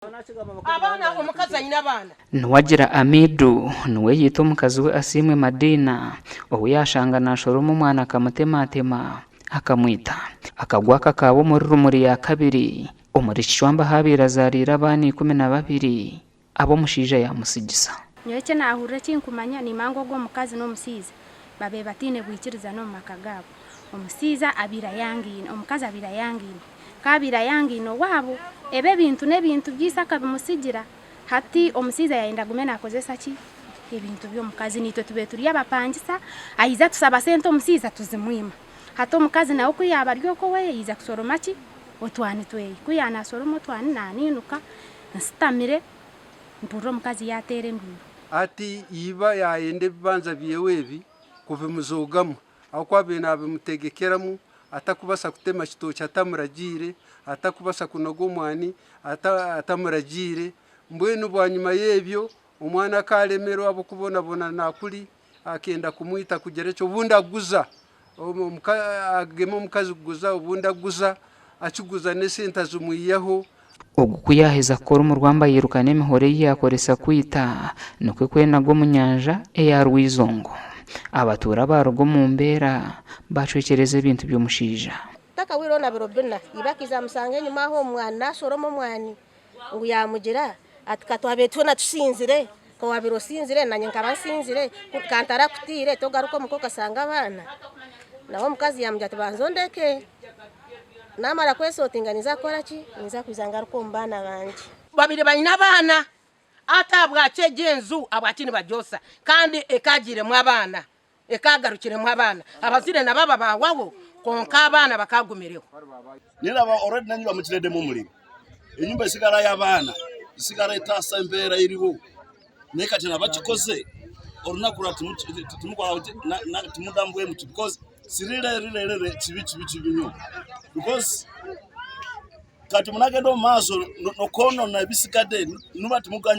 abana omukazi ayina abana Nwagira Amidu niwe yita omukazi we Asimwe Madina obu yashanga nashoroma omwana akamutematema akamwita akagwa kakaba muri rumuri ya kabiri omuri kishwamba habira zarira abana 12 abo mushija yamusigisa nyoche nahurira kinkumanya ni mango go mukazi no musiza babe batine bwikiriza no makagabo omusiza abira yangine omukazi abira yangine kabira yangine wabo ebe bintu nebintu byisaka bimusigira hati omusiza yaenda gumena akozesa ki ebintu byo mukazi nitwe tube turi abapangisa ayiza tusaba sente omusiza tuzimwima hati omukazi nawe kuyaba ryoko we yiza kusoroma ki otwani tweye kuyana soroma otwani naninuka nsitamire mpuro mukazi yatere nguru ati iba yaende bibanza byewebi kuva muzogamu akwabena abimutegekeramu atakubasa kutema kitocha atamuragire atakubasa kunoga omwani atamuragire mbwenu bwanyuma yebyo omwana kalemero abo kubona bona nakuli akenda kumwita kugerecho bunda guza agema omukazi guza obunda guza akiguza nesenta zumuyaho ogukuyaheza kora mu Rwanda yirukana emihore yakoresa kwita nokwe kwenago mu nyanja eya Rwizongo abatura barugo mu mbera bacwekereza ebintu byomushija takawiro na birobina ibakiza musange nyuma ho mwana soromo mwani ngo yamugira atkatwabetu na tusinzire ko wabiro sinzire nanye nkabasinzire kantara kutire togaruko muko kasanga abana naho mukazi yamujya tubanzondeke namara kwesotinganiza kora ki niza kuzanga ruko mbana banje babiri banyina abana atabwace genzu abakini bajosa kandi ekagire mu abana ekagarukire mu abana abazire na baba bawawo konka abana bakagumireho niraba already nanyuba mu kirede mu muri inyumba isigara y'abana isigara itasa imbera iribo nekati nabakikoze orunakura tumukora na tumudambwe mu because sirire chibi nyo because kati munagendo maso no kono na bisikade nuba tumuganya